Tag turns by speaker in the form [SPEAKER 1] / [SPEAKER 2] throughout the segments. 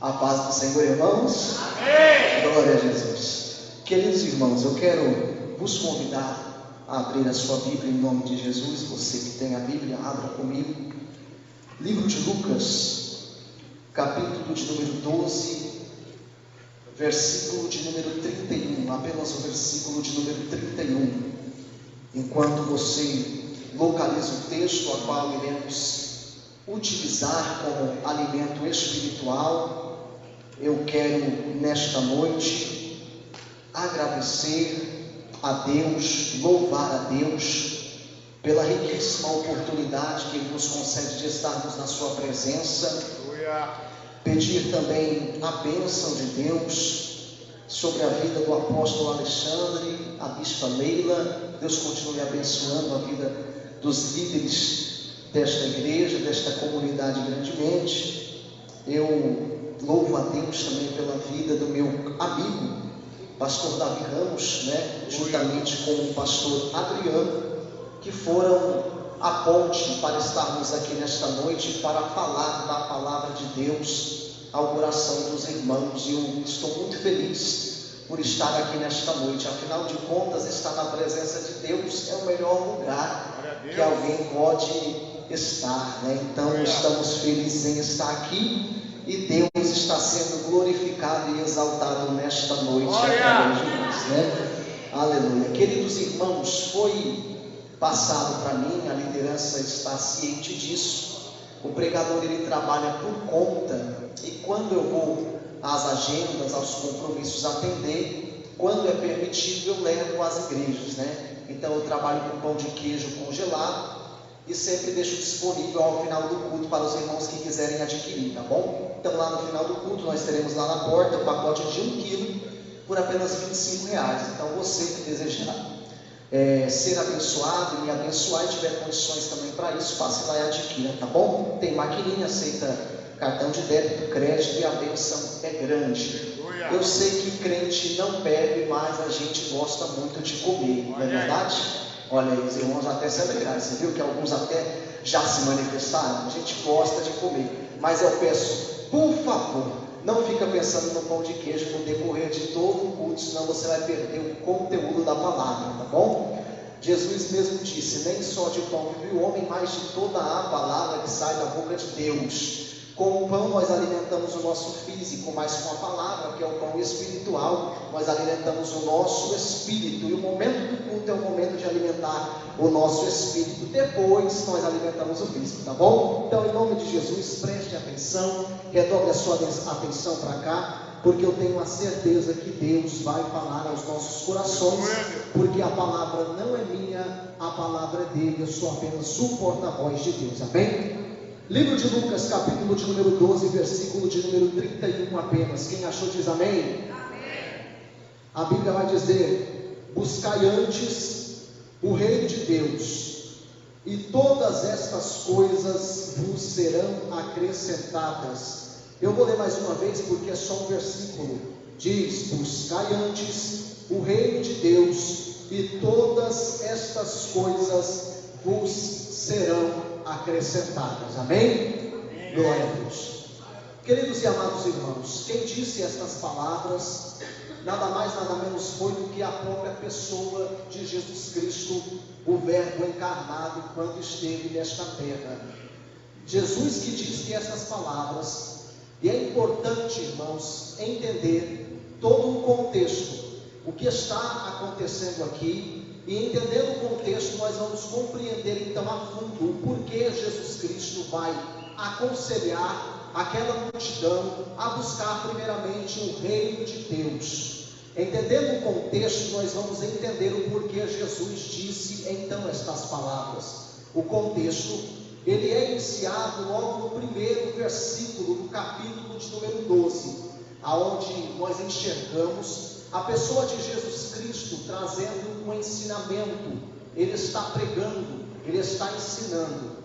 [SPEAKER 1] A paz do Senhor, irmãos.
[SPEAKER 2] Amém.
[SPEAKER 1] Glória a Jesus. Queridos irmãos, eu quero vos convidar a abrir a sua Bíblia em nome de Jesus. Você que tem a Bíblia, abra comigo. Livro de Lucas, capítulo de número 12, versículo de número 31. Apenas o versículo de número 31. Enquanto você localiza o texto, a qual iremos utilizar como alimento espiritual, eu quero nesta noite agradecer a Deus, louvar a Deus pela riquíssima oportunidade que Ele nos concede de estarmos na sua presença, pedir também a bênção de Deus sobre a vida do apóstolo Alexandre, a bispa Leila. Deus continue abençoando a vida dos líderes desta igreja, desta comunidade grandemente. Eu louvo a Deus também pela vida do meu amigo, pastor Davi Ramos, juntamente com o pastor Adriano, que foram a ponte para estarmos aqui nesta noite para falar da palavra de Deus ao coração dos irmãos. E eu estou muito feliz por estar aqui nesta noite. Afinal de contas, estar na presença de Deus é o melhor lugar que alguém pode estar, Então estamos felizes em estar aqui e Deus está sendo glorificado e exaltado nesta noite através de nós, Aleluia. Queridos irmãos, foi passado para mim, a liderança está ciente disso. O pregador, ele trabalha por conta, e quando eu vou às agendas, aos compromissos atender, quando é permitido eu levo às igrejas, Então eu trabalho com pão de queijo congelado e sempre deixo disponível ao final do culto para os irmãos que quiserem adquirir, tá bom? Então lá no final do culto nós teremos lá na porta um pacote de 1 quilo por apenas R$25. Então você que desejar ser abençoado e me abençoar e tiver condições também para isso, passe lá e adquira, tá bom? Tem maquininha, aceita cartão de débito, crédito, e a bênção é grande. Eu sei que crente não bebe, mas a gente gosta muito de comer, não é verdade? Olha aí, os irmãos até se alegraram. Você viu que alguns até já se manifestaram? A gente gosta de comer, mas eu peço, por favor, não fica pensando no pão de queijo no decorrer de todo o culto, senão você vai perder o conteúdo da palavra, tá bom? Jesus mesmo disse: nem só de pão vive o homem, mas de toda a palavra que sai da boca de Deus. Com o pão nós alimentamos o nosso físico, mas com a palavra, que é o pão espiritual, nós alimentamos o nosso espírito. E o momento do culto é o momento de alimentar o nosso espírito. Depois nós alimentamos o físico, tá bom? Então, em nome de Jesus, preste atenção, redobre a sua atenção para cá, porque eu tenho a certeza que Deus vai falar aos nossos corações, porque a palavra não é minha, a palavra é dele, eu sou apenas o porta-voz de Deus, amém? Livro de Lucas, capítulo de número 12, versículo de número 31 apenas. Quem achou diz amém? Amém. A Bíblia vai dizer: buscai antes o reino de Deus, e todas estas coisas vos serão acrescentadas. Eu vou ler mais uma vez porque é só um versículo. Diz: buscai antes o reino de Deus, e todas estas coisas vos serão acrescentadas, amém? Glória a Deus. Queridos e amados irmãos, quem disse estas palavras nada mais nada menos foi do que a própria pessoa de Jesus Cristo, o Verbo encarnado, quando esteve nesta terra. Jesus que disse estas palavras. E é importante, irmãos, entender todo o contexto, o que está acontecendo aqui. E entendendo o contexto, nós vamos compreender então a fundo o porquê Jesus Cristo vai aconselhar aquela multidão a buscar primeiramente o reino de Deus. Entendendo o contexto, nós vamos entender o porquê Jesus disse então estas palavras. O contexto, ele é iniciado logo no primeiro versículo do capítulo de número 12, aonde nós enxergamos a pessoa de Jesus Cristo trazendo um ensinamento. Ele está pregando, ele está ensinando.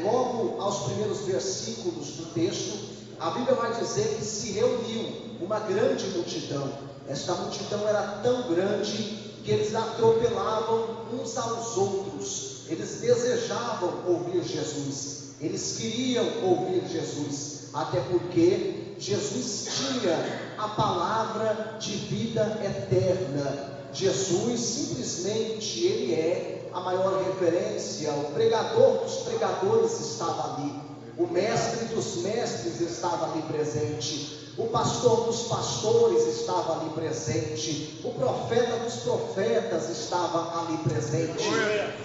[SPEAKER 1] Logo aos primeiros versículos do texto, a Bíblia vai dizer que se reuniu uma grande multidão. Esta multidão era tão grande que eles atropelavam uns aos outros. Eles desejavam ouvir Jesus, eles queriam ouvir Jesus, até porque Jesus tinha a palavra de vida eterna. Jesus simplesmente, ele é a maior referência. O pregador dos pregadores estava ali, o mestre dos mestres estava ali presente, o pastor dos pastores estava ali presente, o profeta dos profetas estava ali presente.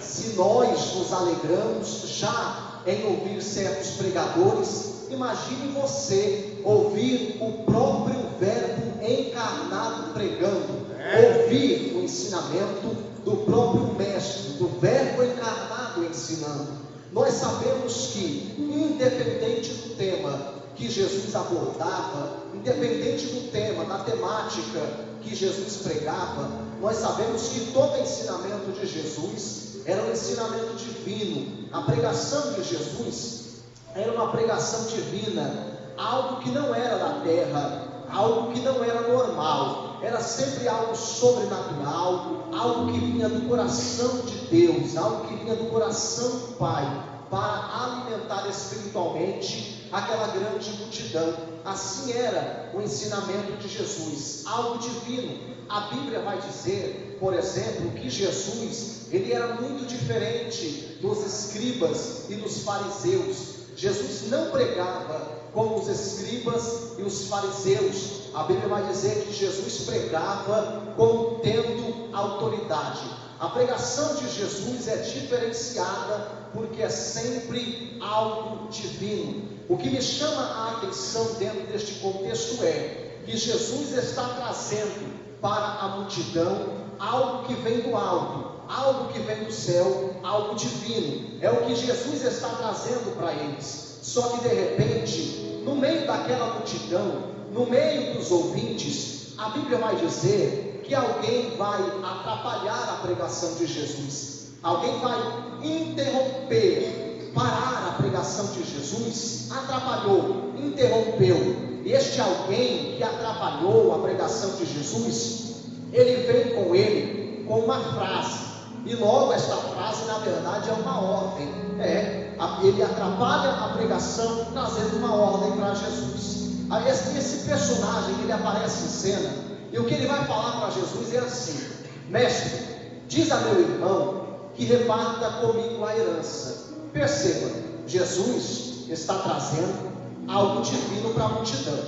[SPEAKER 1] Se nós nos alegramos já em ouvir certos pregadores, imagine você ouvir o próprio Verbo encarnado pregando, ouvir o ensinamento do próprio Mestre, do Verbo encarnado ensinando. Nós sabemos que, independente do tema que Jesus abordava, independente do tema, da temática que Jesus pregava, nós sabemos que todo ensinamento de Jesus era um ensinamento divino. A pregação de Jesus era uma pregação divina, algo que não era da terra, algo que não era normal, era sempre algo sobrenatural, algo que vinha do coração de Deus, algo que vinha do coração do Pai, para alimentar espiritualmente aquela grande multidão. Assim era o ensinamento de Jesus, algo divino. A Bíblia vai dizer, por exemplo, que Jesus, ele era muito diferente dos escribas e dos fariseus. Jesus não pregava como os escribas e os fariseus. A Bíblia vai dizer que Jesus pregava como tendo autoridade. A pregação de Jesus é diferenciada porque é sempre algo divino. O que me chama a atenção dentro deste contexto é que Jesus está trazendo para a multidão algo que vem do alto, algo que vem do céu, algo divino. É o que Jesus está trazendo para eles. Só que de repente, no meio daquela multidão, no meio dos ouvintes, a Bíblia vai dizer que alguém vai atrapalhar a pregação de Jesus. Alguém vai interromper, parar a pregação de Jesus. Atrapalhou, interrompeu. E este alguém que atrapalhou a pregação de Jesus, ele vem com ele com uma frase. E logo esta frase, na verdade, é uma ordem. Ele atrapalha a pregação, trazendo uma ordem para Jesus. Esse personagem, ele aparece em cena, e o que ele vai falar para Jesus é assim: mestre, diz a meu irmão que reparta comigo a herança. Perceba, Jesus está trazendo algo divino para a multidão.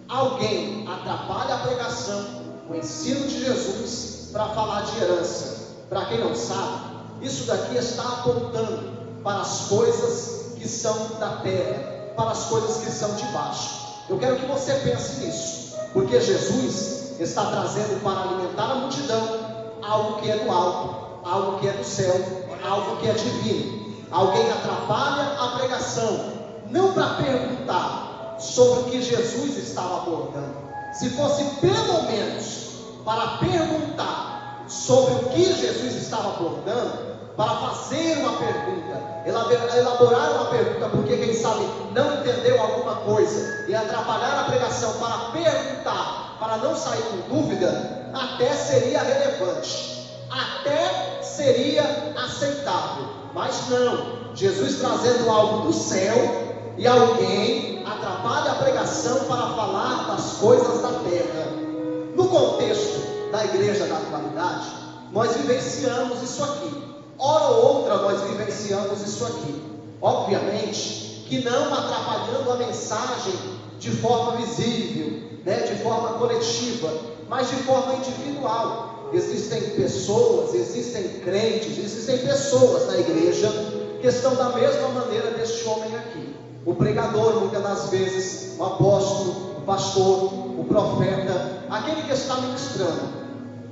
[SPEAKER 1] Alguém atrapalha a pregação, o ensino de Jesus, para falar de herança. Para quem não sabe, isso daqui está apontando para as coisas que são da terra, para as coisas que são de baixo. Eu quero que você pense nisso, porque Jesus está trazendo para alimentar a multidão algo que é do alto, algo que é do céu, algo que é divino. Alguém atrapalha a pregação, não para perguntar sobre o que Jesus estava abordando. Se fosse pelo menos para perguntar sobre o que Jesus estava abordando, para fazer uma pergunta, elaborar uma pergunta, porque quem sabe não entendeu alguma coisa, e atrapalhar a pregação para perguntar, para não sair com dúvida, até seria relevante, até seria aceitável. Mas não, Jesus trazendo algo do céu, e alguém atrapalha a pregação para falar das coisas da terra. No contexto da igreja da atualidade, nós vivenciamos isso aqui. Hora ou outra nós vivenciamos isso aqui. Obviamente que não atrapalhando a mensagem de forma visível, de forma coletiva, mas de forma individual. Existem pessoas, existem crentes, existem pessoas na igreja que estão da mesma maneira deste homem aqui. O pregador, muitas das vezes, o apóstolo, o pastor, o profeta, aquele que está ministrando,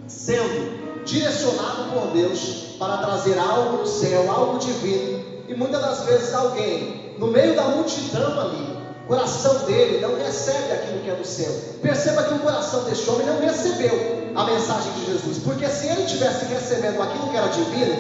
[SPEAKER 1] sendo direcionado por Deus para trazer algo do céu, algo divino, e muitas das vezes alguém, no meio da multidão ali, o coração dele não recebe aquilo que é do céu. Perceba que o coração deste homem não recebeu a mensagem de Jesus, porque se ele tivesse recebendo aquilo que era divino,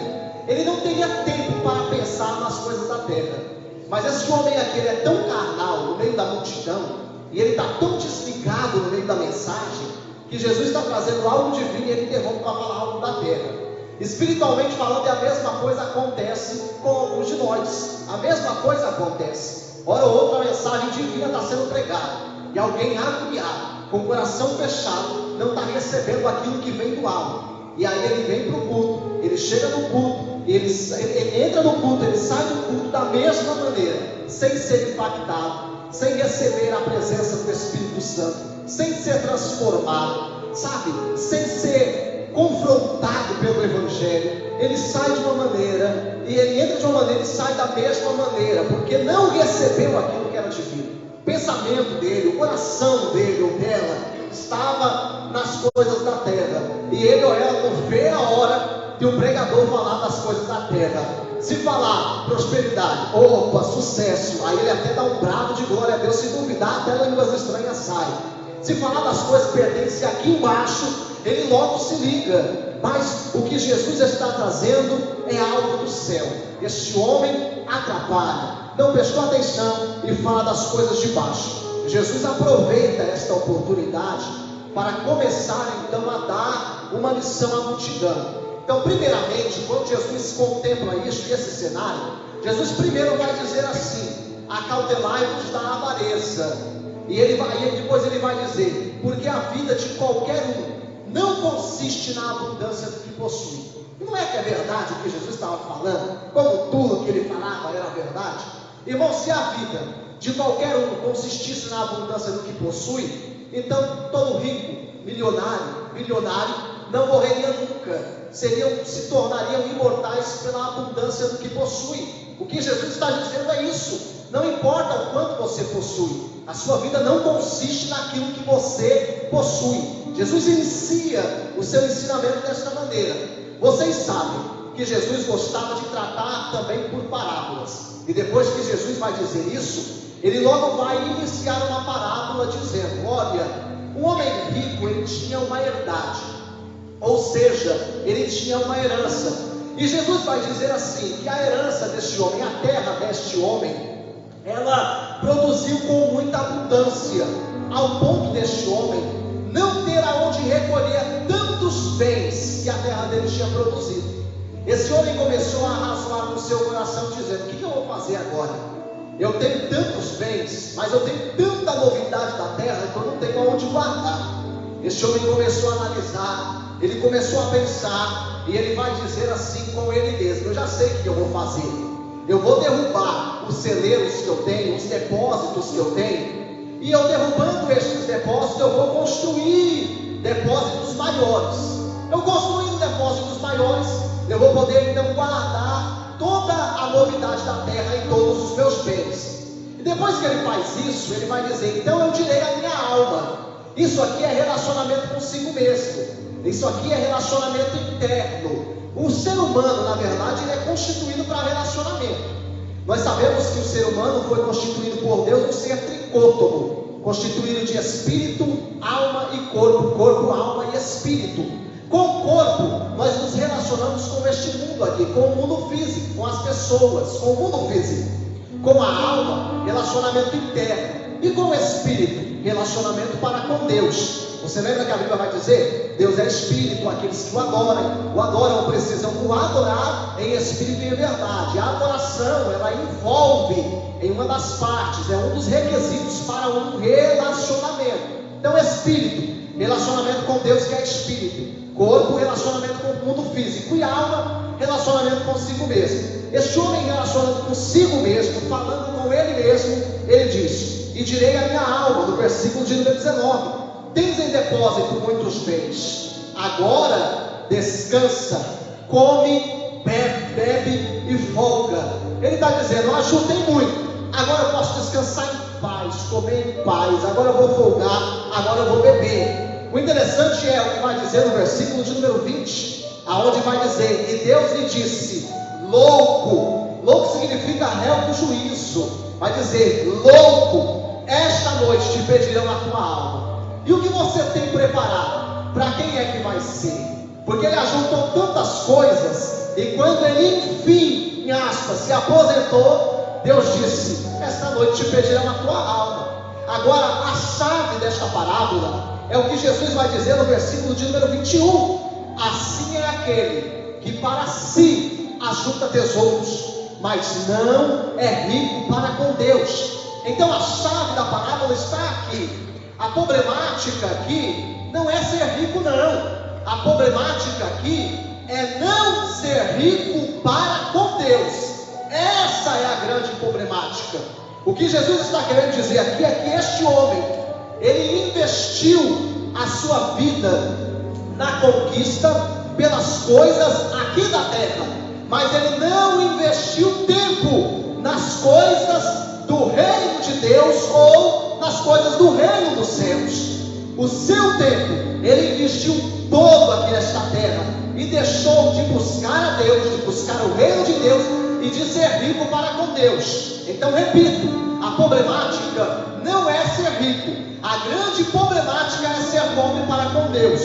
[SPEAKER 1] ele não teria tempo para pensar nas coisas da terra. Mas esse homem aqui, ele é tão carnal no meio da multidão, e ele está tão desligado no meio da mensagem, que Jesus está trazendo algo divino e ele interrompe para falar algo da terra. Espiritualmente falando, a mesma coisa acontece com alguns de nós. A mesma coisa acontece. Hora ou outra a mensagem divina está sendo pregada, e alguém agoniado, com o coração fechado, não está recebendo aquilo que vem do alto. E aí ele vem para o culto, ele chega no culto, ele entra no culto, ele sai do culto da mesma maneira, sem ser impactado, sem receber a presença do Espírito Santo, sem ser transformado, sabe? Sem ser confrontado pelo Evangelho. Ele sai de uma maneira, e ele entra de uma maneira e sai da mesma maneira, porque não recebeu aquilo que era divino. O pensamento dele, o coração dele ou dela estava nas coisas da terra, e ele ou ela não vê a hora de um pregador falar das coisas da terra. Se falar prosperidade, opa, sucesso, aí ele até dá um brado de glória a Deus. Se duvidar, até línguas estranhas sai. Se falar das coisas que pertencem aqui embaixo, ele logo se liga. Mas o que Jesus está trazendo é algo do céu. Este homem atrapalha, não prestou atenção e fala das coisas de baixo. Jesus aproveita esta oportunidade para começar então a dar uma lição à multidão. Então, primeiramente, quando Jesus contempla isso, esse cenário, Jesus primeiro vai dizer assim: acautelai-vos da avareza. E depois ele vai dizer: porque a vida de qualquer um não consiste na abundância do que possui. E não é que é verdade o que Jesus estava falando, como tudo que ele falava era verdade? Irmão, se a vida de qualquer um consistisse na abundância do que possui, então todo rico, milionário, não morreria nunca, se tornariam imortais pela abundância do que possui. O que Jesus está dizendo é isso: não importa o quanto você possui, a sua vida não consiste naquilo que você possui. Jesus inicia o seu ensinamento desta maneira. Vocês sabem que Jesus gostava de tratar também por parábolas, e depois que Jesus vai dizer isso, ele logo vai iniciar uma parábola dizendo: olha, um homem rico, ele tinha uma herdade, ou seja, ele tinha uma herança. E Jesus vai dizer assim, que a herança deste homem, a terra deste homem, ela produziu com muita abundância, ao ponto deste homem não ter aonde recolher tantos bens que a terra dele tinha produzido. Esse homem começou a razoar no seu coração, dizendo: o que eu vou fazer agora? Eu tenho tantos bens, mas eu tenho tanta novidade da terra que eu não tenho aonde guardar. Este homem começou a analisar, ele começou a pensar, e ele vai dizer assim com ele mesmo: eu já sei o que eu vou fazer. Eu vou derrubar os celeiros que eu tenho, os depósitos que eu tenho, e eu derrubando estes depósitos, eu vou construir depósitos maiores. Eu construindo depósitos maiores, eu vou poder então guardar toda a novidade da terra e todos os meus bens. E depois que ele faz isso, ele vai dizer: então eu direi a minha alma. Isso aqui é relacionamento consigo mesmo. Isso aqui é relacionamento interno. O ser humano, na verdade, ele é constituído para relacionamento. Nós sabemos que o ser humano foi constituído por Deus um ser tricótomo, constituído de espírito, alma e corpo. Corpo, alma e espírito. Com o corpo, nós nos relacionamos com este mundo aqui, com o mundo físico, com as pessoas, com o mundo físico. Com a alma, relacionamento interno. E com o espírito, relacionamento para com Deus. Você lembra que a Bíblia vai dizer: Deus é espírito, aqueles que o adoram precisam o adorar em espírito e em verdade. A adoração, ela envolve em uma das partes, é um dos requisitos para um relacionamento. Então, espírito, relacionamento com Deus, que é espírito. Corpo, relacionamento com o mundo físico. E alma, relacionamento consigo mesmo. Este homem relacionando consigo mesmo, falando com ele mesmo, ele diz: e direi a minha alma, no versículo de número 19: tens em depósito muitos bens, agora descansa, come, bebe e folga. Ele está dizendo: eu ajudei muito, agora eu posso descansar em paz, comer em paz, agora eu vou folgar, agora eu vou beber. O interessante é o que vai dizer no versículo de número 20, aonde vai dizer: e Deus lhe disse: louco significa réu do juízo. Vai dizer: louco, esta noite te pedirão a tua alma. E o que você tem preparado? Para quem é que vai ser? Porque ele ajuntou tantas coisas, e quando ele enfim, em aspas, se aposentou, Deus disse: esta noite te pedirão a tua alma. Agora, a chave desta parábola é o que Jesus vai dizer no versículo de número 21. Assim é aquele que para si ajunta tesouros, mas não é rico para com Deus. Então a chave da parábola está aqui. problemática aqui não é ser rico, não. A problemática aqui é não ser rico para com Deus. Essa é a grande problemática. O que Jesus está querendo dizer aqui é que este homem, ele investiu a sua vida na conquista pelas coisas aqui da terra, mas ele não investiu tempo nas coisas do reino de Deus ou nas coisas do reino dos céus. O seu tempo ele investiu todo aqui nesta terra e deixou de buscar a Deus, de buscar o reino de Deus e de ser rico para com Deus. Então repito, a problemática não é ser rico, a grande problemática é ser pobre para com Deus.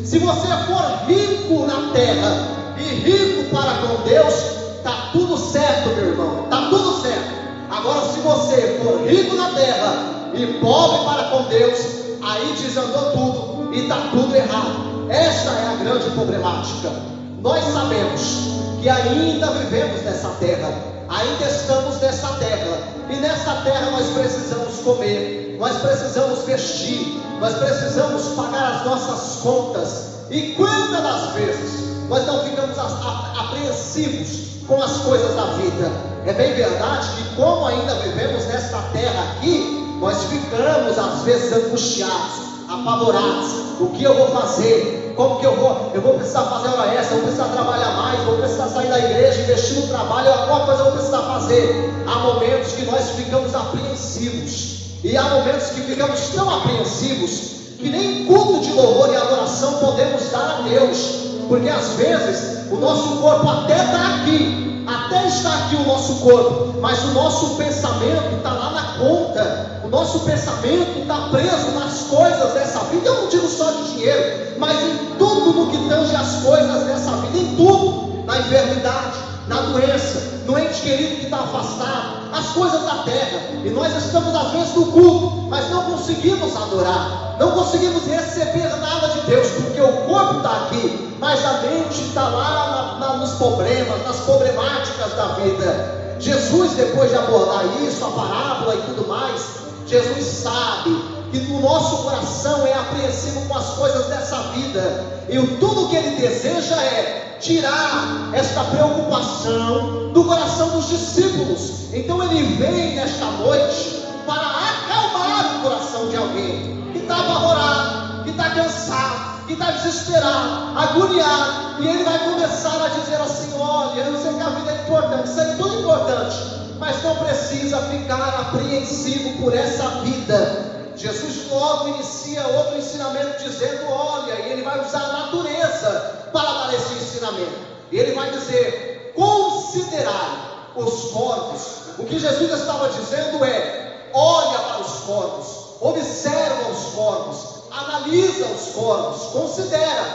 [SPEAKER 1] Se você for rico na terra e rico para com Deus, está tudo certo, meu irmão, está tudo certo. Agora, se você for rico na terra e pobre para com Deus, aí desandou tudo e está tudo errado. Esta é a grande problemática. Nós sabemos que ainda vivemos nessa terra, ainda estamos nessa terra, e nessa terra nós precisamos comer, nós precisamos vestir, nós precisamos pagar as nossas contas. E quantas das vezes nós não ficamos apreensivos com as coisas da vida? É bem verdade que, como ainda vivemos nesta terra aqui, nós ficamos às vezes angustiados, apavorados. O que eu vou fazer? Como que eu vou precisar fazer hora extra, eu vou precisar trabalhar mais, vou precisar sair da igreja, investir no trabalho, alguma coisa eu vou precisar fazer. Há momentos que nós ficamos apreensivos, e há momentos que ficamos tão apreensivos que nem culto de louvor e adoração podemos dar a Deus, porque às vezes o nosso corpo até está aqui, até está aqui o nosso corpo, mas o nosso pensamento está lá na conta, o nosso pensamento está preso nas coisas dessa vida. Eu não digo só de dinheiro, mas em tudo no que tange as coisas dessa vida, em tudo, na enfermidade, na doença, no ente querido que está afastado, as coisas da terra. E nós estamos às vezes no culto, mas não conseguimos adorar, não conseguimos receber nada de Deus, porque o corpo está aqui, mas a mente está lá nos problemas, nas problemáticas da vida. Jesus, depois de abordar isso, a parábola e tudo mais, Jesus sabe que no nosso coração é apreensivo com as coisas dessa vida, e tudo que ele deseja é tirar esta preocupação do coração dos discípulos. Então ele vem nesta noite para acalmar o coração de alguém que está apavorado, que está cansado, que está desesperado, agoniado, e ele vai começar a dizer assim: olha, eu sei que a vida é importante, isso é tudo importante, mas não precisa ficar apreensivo por essa vida. Jesus logo inicia outro ensinamento dizendo: olha, e ele vai usar a natureza para dar esse ensinamento. E ele vai dizer: considerai os corvos. O que Jesus estava dizendo é: olha para os corvos, observa os corvos, analisa os corvos, considera,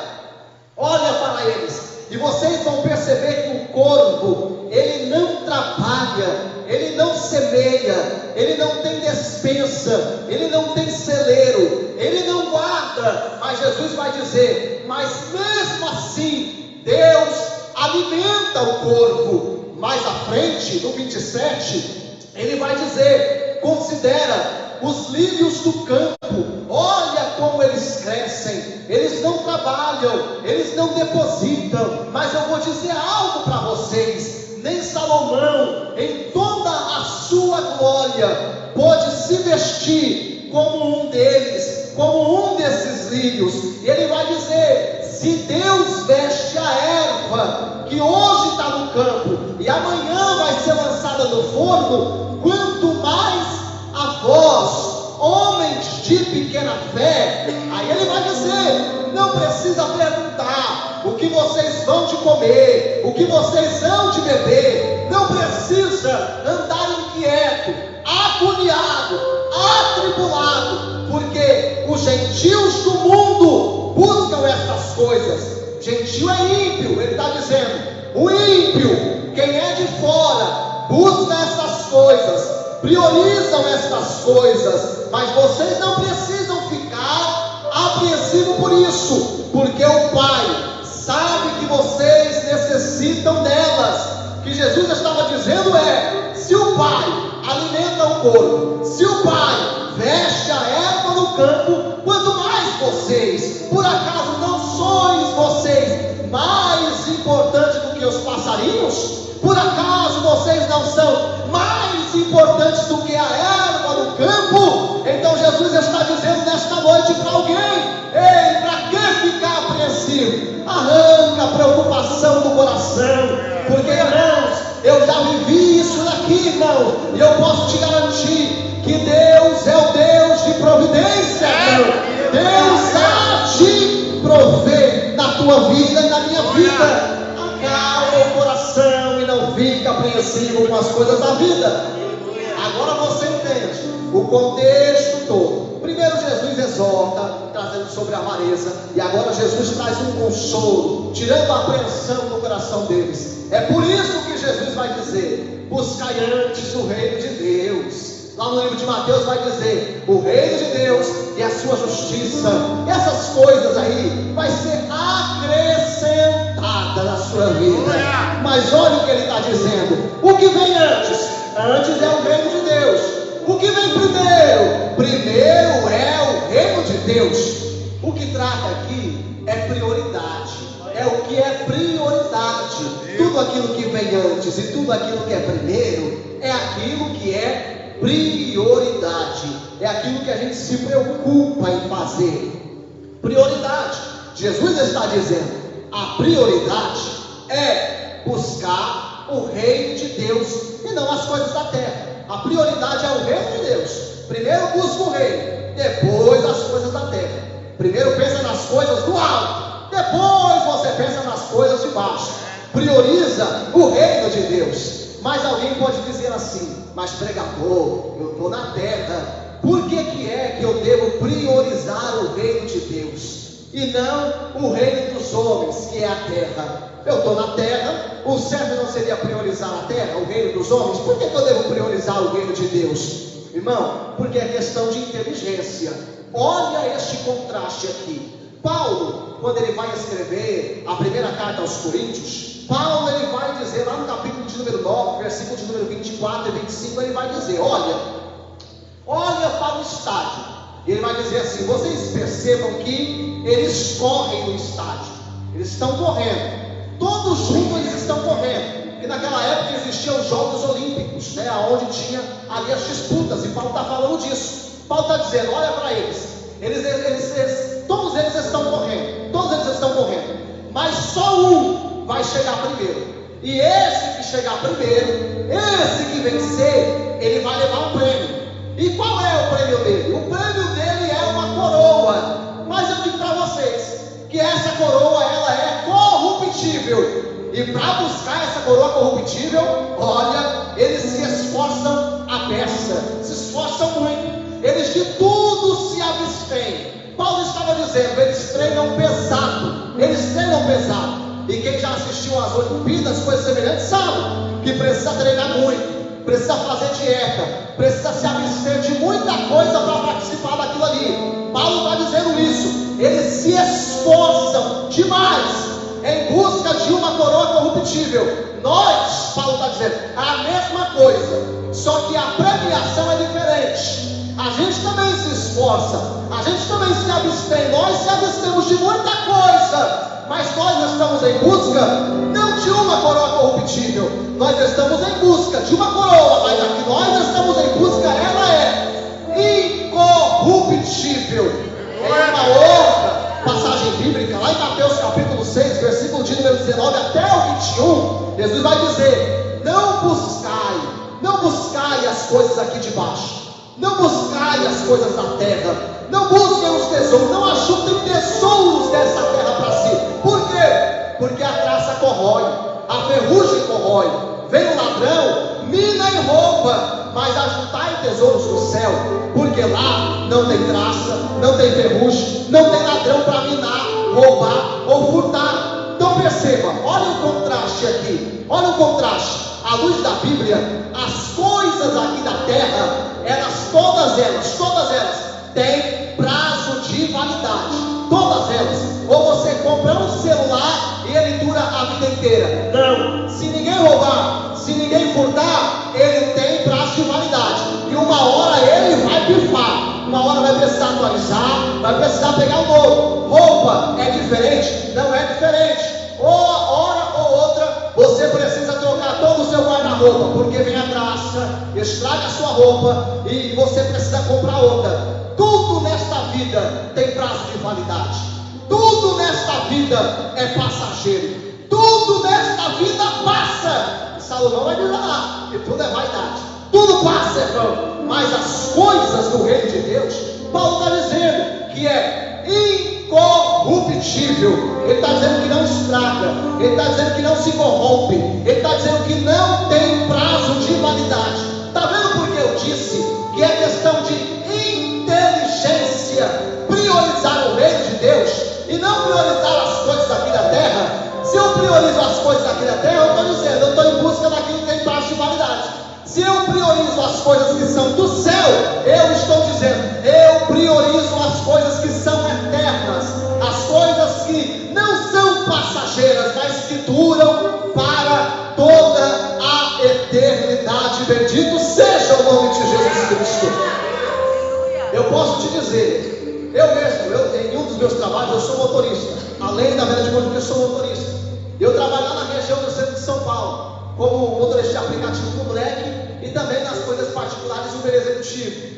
[SPEAKER 1] olha para eles, e vocês vão perceber que o corvo, ele não trabalha, ele não semeia, ele não tem despensa, ele não tem celeiro, ele não guarda. Mas Jesus vai dizer: mas mesmo assim Deus alimenta o corvo. Mais à frente, no 27, ele vai dizer: considera os lírios do campo, olha como eles crescem, eles não trabalham, eles não depositam. Mas eu vou dizer algo para vocês: nem Salomão, em toda a sua glória, pôde se vestir como um deles, como um desses lírios. E ele vai dizer: se Deus veste a erva que hoje está no campo e amanhã vai ser lançada no forno, quanto mais a vós, homens de pequena fé. Aí ele vai dizer: não precisa perguntar o que vocês vão de comer, o que vocês vão de beber, não precisa andar inquieto, agoniado, atribulado, porque os gentios do mundo buscam estas coisas. Gentio é ímpio, ele está dizendo: o ímpio, quem é de fora, busca estas coisas, priorizam estas coisas, mas vocês não precisam ficar apreensivos por isso, porque o Pai sabe que vocês necessitam delas. O que Jesus estava dizendo é: se o Pai alimenta o corpo, se o Pai veste a erva no no campo, quanto mais vocês. Por acaso não sois vocês mais importantes do que os passarinhos? Por acaso vocês não são mais importantes do que a erva do campo? Então Jesus está dizendo nesta noite para alguém: ei, para que ficar apreensivo? Arranca a preocupação do coração, porque, irmãos, eu já vivi isso daqui, irmão, e eu posso te garantir que Deus é o Deus de providência, irmão. Deus há de prover na tua vida e na minha vida. Acalma o coração e não fica apreensivo com as coisas da vida. Agora você entende o contexto todo. Primeiro Jesus exorta, trazendo sobre a avareza, e agora Jesus traz um consolo, tirando a apreensão do coração deles. É por isso que Jesus vai dizer: buscai antes o reino de Deus. Lá no livro de Mateus vai dizer: o reino de Deus e a sua justiça. Essas coisas aí vai ser acrescentada na sua vida. Mas olha o que ele está dizendo: o que vem antes? Antes é o reino de Deus. O que vem primeiro? Primeiro é o reino de Deus. O que trata aqui é prioridade. É o que é prioridade. Tudo aquilo que vem antes e tudo aquilo que é primeiro é aquilo que é prioridade. É aquilo que a gente se preocupa em fazer. Prioridade. Jesus está dizendo: a prioridade é buscar o reino de Deus e não as coisas da terra. A prioridade é o reino de Deus. Primeiro busca o reino, depois as coisas da terra. Primeiro pensa nas coisas do alto, depois você pensa nas coisas de baixo. Prioriza o reino de Deus. Mas alguém pode dizer assim: mas pregador, eu estou na terra, por que é que eu devo priorizar o reino de Deus e não o reino dos homens, que é a terra? Eu estou na terra, o certo não seria priorizar a terra, o reino dos homens? Por que eu devo priorizar o reino de Deus? Irmão, porque é questão de inteligência. Olha este contraste aqui. Paulo, quando ele vai escrever a primeira carta aos Coríntios, Paulo ele vai dizer lá no capítulo de número 9, versículo de número 24 e 25, ele vai dizer: olha para o estádio. Ele vai dizer assim: vocês percebam que eles correm no estádio, eles estão correndo, todos juntos eles estão correndo. E naquela época existiam os Jogos Olímpicos, né, onde tinha ali as disputas, e Paulo está falando disso. Paulo está dizendo: olha para eles, todos eles estão correndo, mas só um vai chegar primeiro, e esse que chegar primeiro, esse que vencer, ele vai levar um prêmio. E qual é o prêmio dele? O prêmio dele é uma coroa. Mas eu digo para vocês que essa coroa, ela é corruptível. E para buscar essa coroa corruptível, olha, eles se esforçam a beça, se esforçam muito, eles de tudo se abstêm. Paulo estava dizendo: eles treinam pesado. E quem já assistiu às Olimpíadas, coisas semelhantes, sabe que precisa treinar muito, precisa fazer dieta, precisa se abster de muita coisa para participar daquilo ali. Paulo está dizendo isso. Eles se esforçam demais em busca de uma coroa corruptível. Nós, Paulo está dizendo, a mesma coisa, só que a premiação é diferente. A gente também se esforça, a gente também se abstém, nós se abstemos de muita coisa, mas nós estamos em busca não de uma coroa corruptível, nós estamos em busca de uma coroa, mas a que nós estamos em busca, ela é incorruptível. É uma outra passagem bíblica, lá em Mateus capítulo 6, versículo de número 19 até o 21, Jesus vai dizer: não buscai as coisas aqui de baixo, não buscai as coisas da terra, não busquem os tesouros, não ajuntem tesouros dessa terra para si. Por quê? Porque a traça corrói, a ferrugem corrói, vem o ladrão, mina e rouba, mas ajuntai tesouros no céu, porque lá não tem traça, não tem ferrugem, não tem ladrão para minar, roubar ou furtar. Então perceba, olha o contraste aqui, olha o contraste. À luz da Bíblia, as coisas aqui da terra, todas elas têm prazo de validade. Todas elas. Ou você compra um celular e ele dura a vida inteira. Não. Se ninguém roubar, se ninguém furtar, ele tem prazo de validade. E uma hora ele vai pifar, uma hora vai prestar precisar atualizar, vai precisar pegar um novo. Roupa é diferente? Não é diferente. Ou hora ou outra, você precisa trocar todo o seu guarda-roupa, porque vem a graça, estraga a sua roupa e você precisa comprar outra. Tudo nesta vida tem prazo de validade. Tudo nesta vida é passageiro. Tudo nesta vida passa. Salomão vai dizer lá que tudo é vaidade. Tudo passa, irmão. Mas as coisas do reino de Deus, Paulo está dizendo que é incorruptível. Ele está dizendo que não estraga. Ele está dizendo que não se corrompe. Ele está dizendo que não tem prazo de validade. Está vendo por que eu disse que é questão de inteligência priorizar o reino de Deus e não priorizar as coisas aqui da terra? Se eu priorizo as coisas aqui da terra, eu estou dizendo, eu estou em busca daquilo que tem prazo de validade. Se eu priorizo as coisas que são do céu, eu estou dizendo, eu priorizo as coisas que são eternas, as coisas que não são passageiras, mas que duram para toda a eternidade. Bendito seja o nome de Jesus Cristo. Eu posso te dizer, eu mesmo, em um dos meus trabalhos, eu sou motorista. Além da Vera de Monte, eu sou motorista. Eu trabalho lá na região do centro de São Paulo, como motorista de aplicativo com moleque e também nas coisas particulares Uber executivo.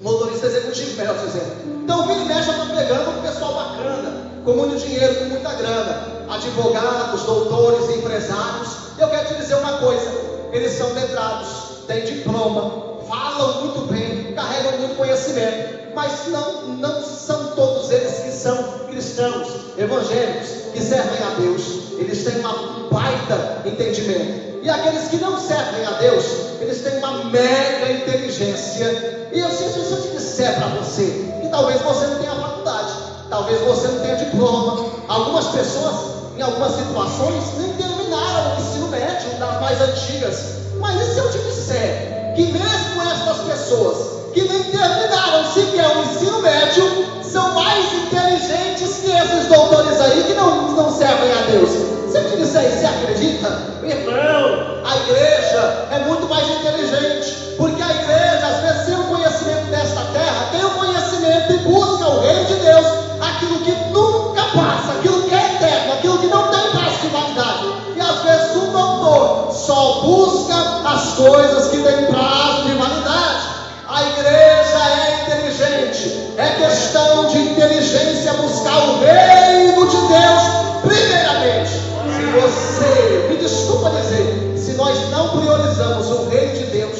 [SPEAKER 1] Motorista executivo, melhor dizendo. Então, vira e mexe, eu estou pegando um pessoal bacana, com muito dinheiro, com muita grana. Advogados, doutores, empresários. Eu quero te dizer uma coisa: eles são letrados, têm diploma, falam muito bem, carregam muito conhecimento, mas não são todos eles que são cristãos, evangélicos, que servem a Deus. Eles têm um baita entendimento. E aqueles que não servem a Deus, eles têm uma mega inteligência. E se eu te disser para você que talvez você não tenha faculdade, talvez você não tenha diploma, algumas pessoas, em algumas situações, nem terminaram o ensino médio das mais antigas. Mas e se eu te disser que mesmo essas pessoas que nem terminaram sequer o ensino médio são mais inteligentes que esses doutores aí que não servem a Deus? Se eu te disser isso, você acredita? Irmão, a igreja é muito mais inteligente, porque a igreja, às vezes, sem o conhecimento desta terra, tem o conhecimento e busca o reino de Deus, aquilo que nunca passa, aquilo que é eterno, aquilo que não tem prazo de validade. E às vezes um doutor só busca as coisas que têm prazo de validade. A igreja é inteligente, é questão de inteligência buscar o reino de Deus primeiramente. Se você, me desculpa dizer, se nós não priorizamos o reino de Deus,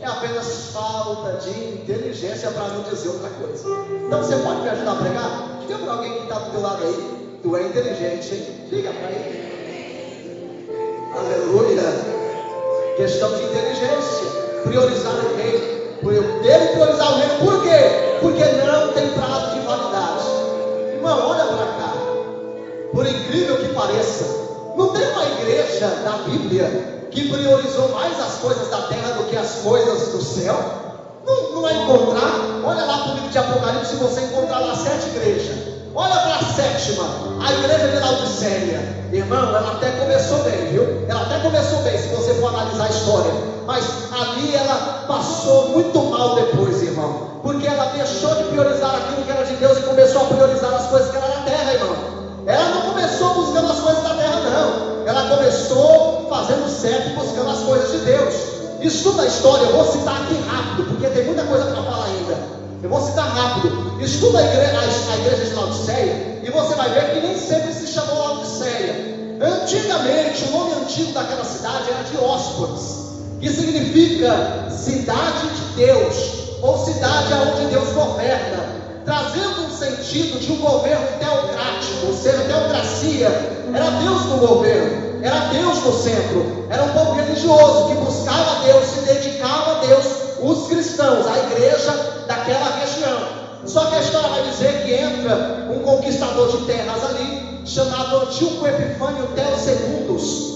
[SPEAKER 1] é apenas falta de inteligência, para não dizer outra coisa. Então você pode me ajudar a pregar? Diga para alguém que está do teu lado aí, tu é inteligente, hein? Diga para ele. Aleluia. Questão de inteligência, priorizar o reino. Eu devo priorizar o reino, por quê? Porque não tem prazo de validade. Irmão, olha para cá. Por incrível que pareça, não tem uma igreja da Bíblia que priorizou mais as coisas da terra do que as coisas do céu. Não vai encontrar. Olha lá para o livro de Apocalipse, você encontrar lá 7 igrejas. Olha para a 7ª, a igreja de Laodiceia. Irmão, ela até começou bem, viu? Ela até começou bem, se você for analisar a história. Mas ali ela passou muito mal depois, irmão. Porque ela deixou de priorizar aquilo que era de Deus e começou a priorizar as coisas que eram da terra, irmão. Ela não começou buscando as coisas da terra, não. Ela começou fazendo certo e buscando as coisas de Deus. Estuda a história, eu vou citar aqui rápido, porque tem muita coisa para falar ainda. Eu vou citar rápido. Estuda a igreja de Laodiceia e você vai ver que nem sempre se chamou Laodiceia. Antigamente, o nome antigo daquela cidade era Dióspolis, que significa cidade de Deus, ou cidade onde Deus governa, trazendo um sentido de um governo teocrático, ou seja, teocracia. Era Deus no governo, era Deus no centro, era um povo religioso que buscava Deus, se dedicava a Deus, os cristãos, a igreja daquela região. Só que a história vai dizer que entra um conquistador de terras ali, chamado Antíoco Epifânio Teosebundus,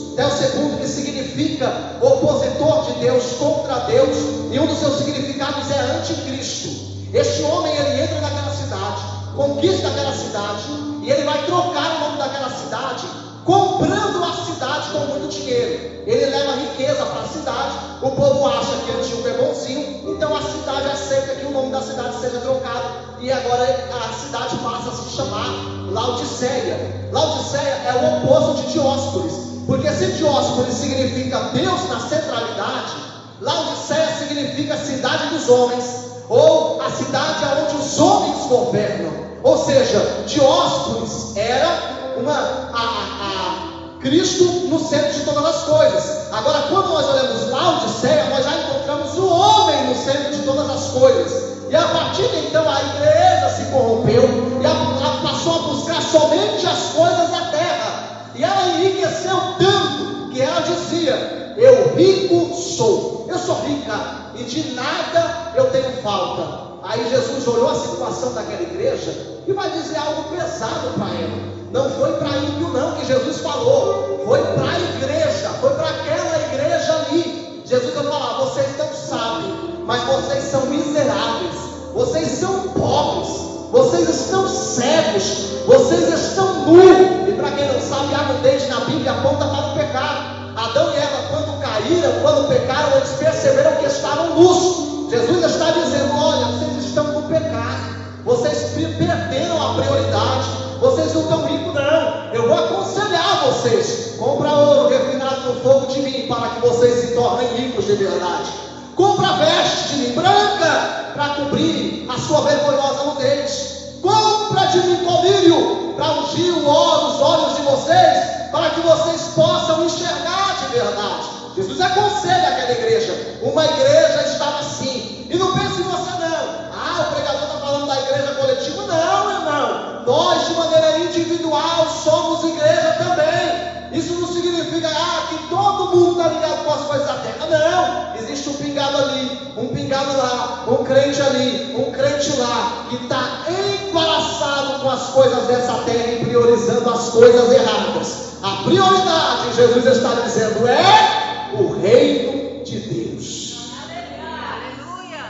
[SPEAKER 1] que significa opositor de Deus, contra Deus, e um dos seus significados é anticristo. Este homem, ele entra naquela cidade, conquista aquela cidade, e ele vai trocar o nome daquela cidade, comprando a cidade com muito dinheiro. Ele leva riqueza para a cidade, o povo acha que Antíoco é bonzinho, então a cidade aceita que o nome da cidade seja trocado e agora a cidade passa a se chamar Laodiceia. Laodiceia é o oposto de Dióspolis, porque se Dióspolis significa Deus na centralidade, Laodiceia significa cidade dos homens, ou a cidade onde os homens governam. Ou seja, Dióspolis era Cristo no centro de todas as coisas. Agora, quando nós olhamos Laodiceia, nós já encontramos o homem no centro de todas as coisas. E a partir de então a igreja se corrompeu e ela passou a buscar somente as coisas da terra. E ela enriqueceu tanto que ela dizia: eu rico sou, eu sou rica e de nada eu tenho falta. Aí Jesus olhou a situação daquela igreja e vai dizer algo pesado para ela. Não foi para ímpio não que Jesus falou, foi para a igreja, foi para aquela igreja ali. Jesus vai falar: vocês não sabem, mas vocês são miseráveis, vocês são pobres, vocês estão cegos, vocês estão nus. E para quem não sabe, a nudez na Bíblia aponta para o pecado. Adão e Eva, quando caíram, quando pecaram, eles perceberam que estavam nus. Jesus está dizendo: olha, vocês estão no pecado, vocês perderam a prioridade, vocês não estão ricos não. Eu vou aconselhar vocês: compra ouro refinado no fogo de mim, para que vocês se tornem ricos de verdade. Compra veste de mim branca, para cobrir a sua vergonhosa nudez. Compra de mim colírio, para ungir os olhos de vocês, para que vocês possam enxergar de verdade. Jesus aconselha aquela igreja. Uma igreja estava assim. E não pense em você não: o pregador está falando da igreja coletiva. Não, irmão, nós de maneira individual somos igreja também. Isso não significa que todo mundo está ligado com as coisas da terra. Não, existe um pingado ali, um pingado lá, um crente ali, um crente lá, que está embaraçado com as coisas dessa terra e priorizando as coisas erradas. A prioridade, Jesus está dizendo, é o reino de Deus.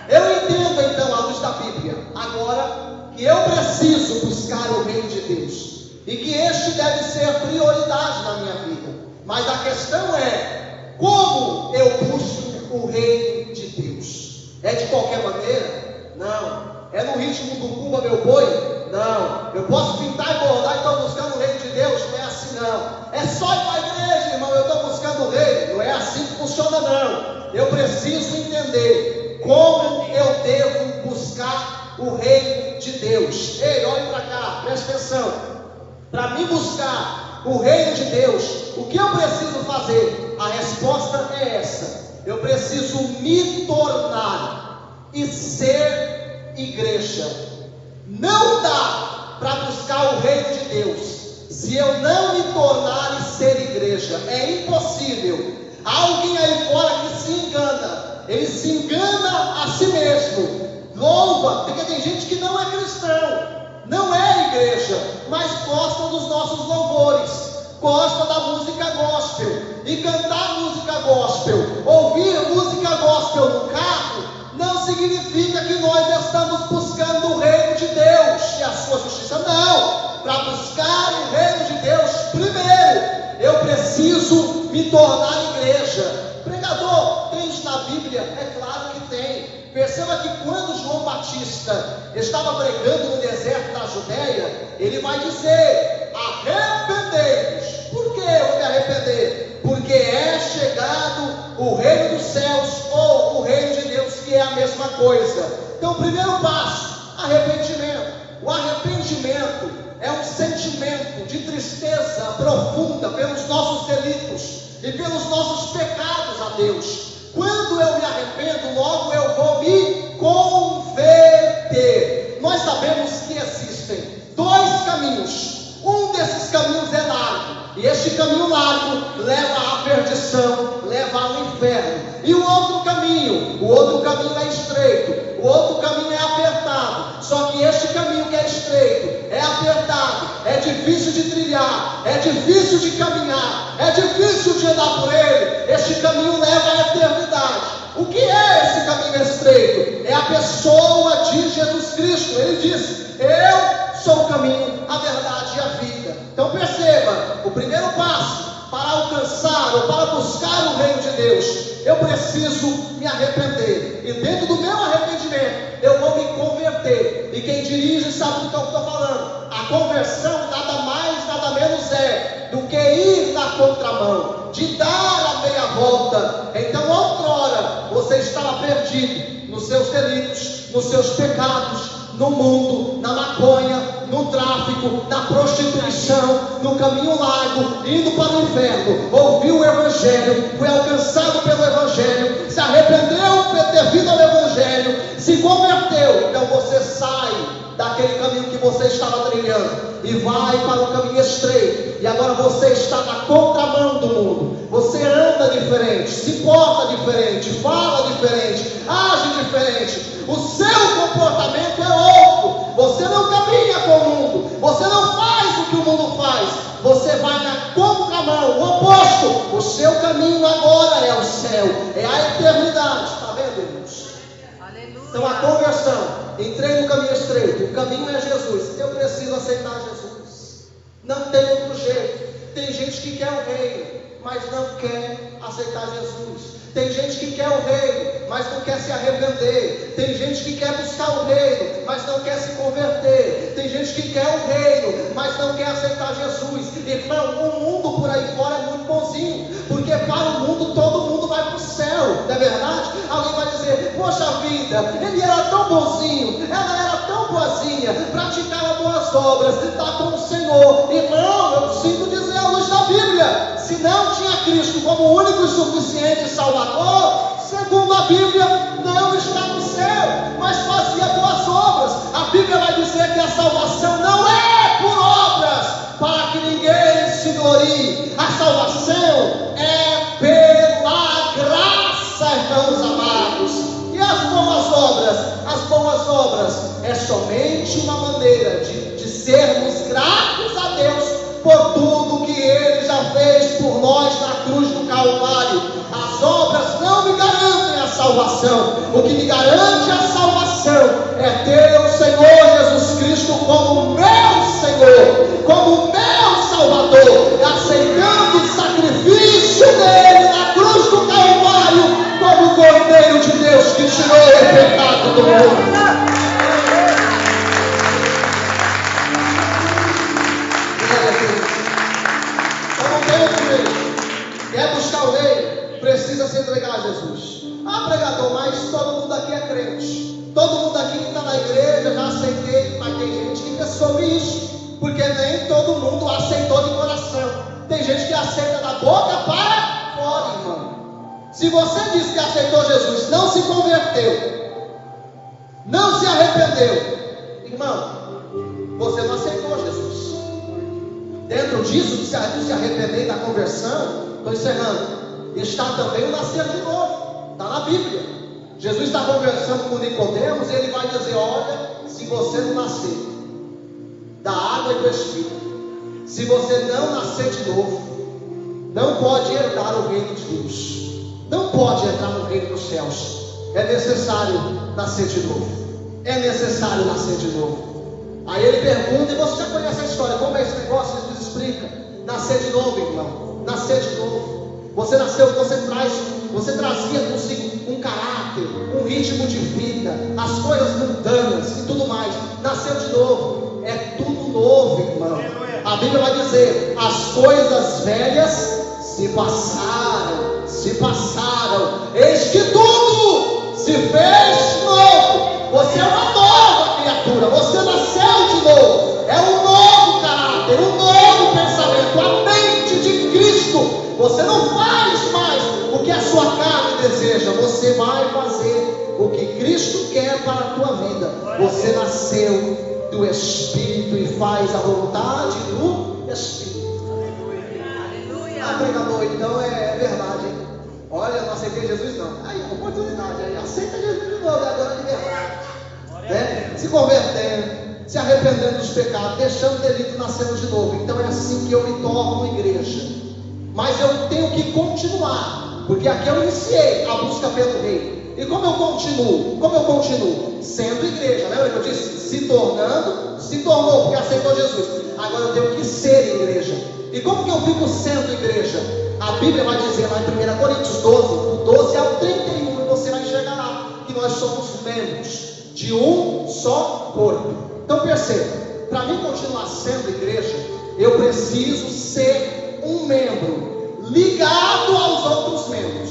[SPEAKER 1] Eu entendo então, à luz da Bíblia, agora, que eu preciso buscar o reino de Deus e que este deve ser prioridade na minha vida. Mas a questão é: como eu busco o reino de Deus? É de qualquer maneira? Não. É no ritmo do Cuba meu boi? Não. Eu posso pintar e bordar e estou buscando o reino de Deus? Não é assim não. É só ir para a igreja, irmão, eu estou buscando o reino. Não é assim que funciona não. Eu preciso entender como eu devo buscar o reino de Deus. Ei, olhe para cá, preste atenção. Para mim buscar o reino de Deus, o que eu preciso fazer? A resposta é essa: eu preciso me tornar e ser igreja. Não dá para buscar o reino de Deus se eu não me tornar e ser igreja. É impossível. Há alguém aí fora que se engana. Ele se engana a si mesmo. Louva, porque tem gente que não é cristão, não é igreja, mas gosta dos nossos louvores, gosta da música gospel. E cantar música gospel, ouvir música gospel no carro, não significa que nós estamos buscando o reino de Deus e a sua justiça. Não. Para buscar o reino de Deus, primeiro eu preciso me tornar igreja. Pregador, tem isso na Bíblia? É claro que tem. Perceba que quando João Batista estava pregando no deserto da Judéia, ele vai dizer: arrependei-vos. Por que eu vou me arrepender? Porque é chegado o reino dos céus, ou o reino de Deus, que é a mesma coisa. Então, o primeiro passo, arrependimento. O arrependimento é um sentimento de tristeza profunda pelos nossos delitos e pelos nossos pecados a Deus. Quando eu me arrependo, logo eu vou me converter. Nós sabemos que existem dois caminhos. Um desses caminhos é largo, e este caminho largo leva à perdição, leva ao inferno. E o outro caminho é estreito, o outro caminho é apertado. Só que este caminho que é estreito, é apertado, é difícil de trilhar, é difícil de caminhar, é difícil de andar por ele. Este caminho leva à eternidade. O que é esse caminho estreito? É a pessoa de Jesus Cristo. Ele diz: eu sou o caminho, a verdade e a vida. Então perceba, o primeiro passo para alcançar ou para buscar o reino de Deus, eu preciso me arrepender. E dentro do meu arrependimento, eu vou me converter. E quem dirige sabe do que eu estou falando. A conversão nada mais, nada menos é do que ir na contramão, de dar a meia volta. Então, outrora, você estava perdido nos seus delitos, nos seus pecados, no mundo, na maconha, no tráfico, na prostituição, no caminho largo, indo para o inferno. Ouviu o Evangelho, foi alcançado pelo Evangelho, se arrependeu devido ao Evangelho, se converteu. Então você sai daquele caminho que você estava trilhando e vai para o caminho estreito. E agora você está na contramão do mundo. Você anda diferente, se porta diferente, fala diferente, age diferente. O seu comportamento é outro. Você não caminha com o mundo, você não faz o que o mundo faz, você vai na contramão, o oposto. O seu caminho agora é o céu, é a eternidade. Está vendo, irmãos? Aleluia. Então a conversão, entrei no caminho estreito, o caminho é Jesus, eu preciso aceitar Jesus, não tem outro jeito. Tem gente que quer o reino, mas não quer aceitar Jesus. Tem gente que quer o reino, mas não quer se arrepender. Tem gente que quer buscar o reino, mas não quer se converter. Tem gente que quer o reino, mas não quer aceitar Jesus. Irmão, o mundo por aí fora é muito bonzinho, porque para o mundo todo mundo vai para o céu, não é verdade? Alguém vai dizer, poxa vida, ele era tão bonzinho, ela era tão boazinha, praticava boas obras, está com o Senhor. Irmão, eu sinto dizer a luz da Bíblia, se não tinha Cristo como único e suficiente Salvador, segundo a Bíblia, não está no céu, mas fazia boas obras. A Bíblia vai dizer que a salvação não é por obras, para que ninguém se glorie. A salvação é pela graça, irmãos amados. E as boas obras? As boas obras é somente uma maneira de sermos gratos a Deus por tudo que Ele já fez por nós na cruz do Calvário. As obras não me garantem a salvação. O que me garante a salvação é ter o Senhor Jesus Cristo como meu Senhor, como meu Salvador, aceitando o sacrifício dele na cruz do Calvário, como o Cordeiro de Deus que tirou o pecado do mundo. Quer buscar o reino, precisa se entregar a Jesus. Ah, pregador, mas todo mundo aqui é crente, todo mundo aqui que está na igreja, já aceitei. Mas tem gente que quer sobre isso, porque nem todo mundo aceitou de coração. Tem gente que aceita da boca para fora, irmão. Se você diz que aceitou Jesus, não se converteu, não se arrependeu, irmão, você não aceitou Jesus. Dentro disso, de se arrepender e da conversão, estou encerrando, está também o nascer de novo. Está na Bíblia. Jesus está conversando com Nicodemos e ele vai dizer, olha, se você não nascer da água e do Espírito, se você não nascer de novo, não pode herdar o reino de Deus, não pode entrar no reino dos céus. É necessário nascer de novo, é necessário nascer de novo. Aí ele pergunta, e você já conhece a história, como é esse negócio? Ele nos explica. Nascer de novo, irmão, nascer de novo. Você nasceu, você trazia consigo um caráter, um ritmo de vida, as coisas mundanas e tudo mais. Nasceu de novo, é tudo novo, irmão. A Bíblia vai dizer, as coisas velhas se passaram, eis que tudo se fez novo. Você é uma nova criatura, você nasceu de novo, é um novo caráter, um novo pensamento, a mente de Cristo. Você não faz mais o que a sua carne deseja, você vai fazer o que Cristo quer para a tua vida. Você nasceu do Espírito e faz a vontade do Espírito. Aleluia. Ah, pregador, então é verdade, hein? Olha, não aceitei Jesus não. Aí, oportunidade, aí aceita Jesus de novo, agora de verdade. Se convertendo, se arrependendo dos pecados, deixando o delito, nascendo de novo. Então é assim que eu me torno igreja. Mas eu tenho que continuar, porque aqui eu iniciei a busca pelo reino. E como eu continuo? Sendo igreja. Lembra que eu disse? Se tornou, porque aceitou Jesus. Agora eu tenho que ser igreja.
[SPEAKER 2] E como que eu fico sendo igreja? A Bíblia vai dizer lá em 1 Coríntios 12, do 12 ao 31, e você vai enxergar lá, que nós somos membros de um só corpo. Então perceba, para mim continuar sendo igreja, eu preciso ser um membro ligado aos outros membros.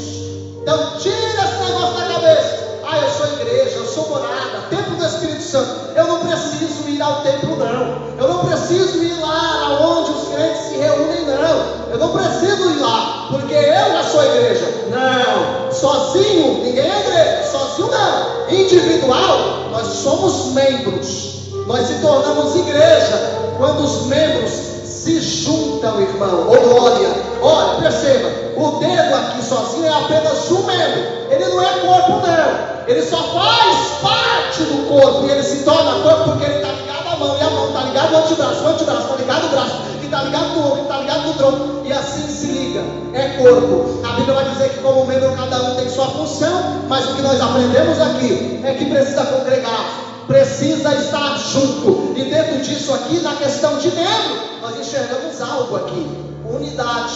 [SPEAKER 2] Então tira esse negócio da cabeça. Eu sou igreja, eu sou morada, templo do Espírito Santo. Eu não preciso ir ao templo, não. Eu não preciso ir lá onde os crentes se reúnem, não. Eu não preciso ir lá, porque eu já sou igreja. Não, sozinho, ninguém é igreja. Sozinho não, individual, nós somos membros. Nós se tornamos igreja quando os membros se juntam, irmão. Glória. Olha, perceba, o dedo aqui sozinho é apenas um membro. Ele não é corpo, não. Ele só faz parte do corpo. E ele se torna corpo porque ele está ligado à mão. E a mão está ligada no antebraço. O antebraço está ligado no braço. Que está ligado no ombro. Que está ligado no tronco. E assim se liga. É corpo. A Bíblia vai dizer que como membro cada um tem sua função. Mas o que nós aprendemos aqui é que precisa congregar. Precisa estar junto. E dentro disso aqui, na questão de membro, nós enxergamos algo aqui: unidade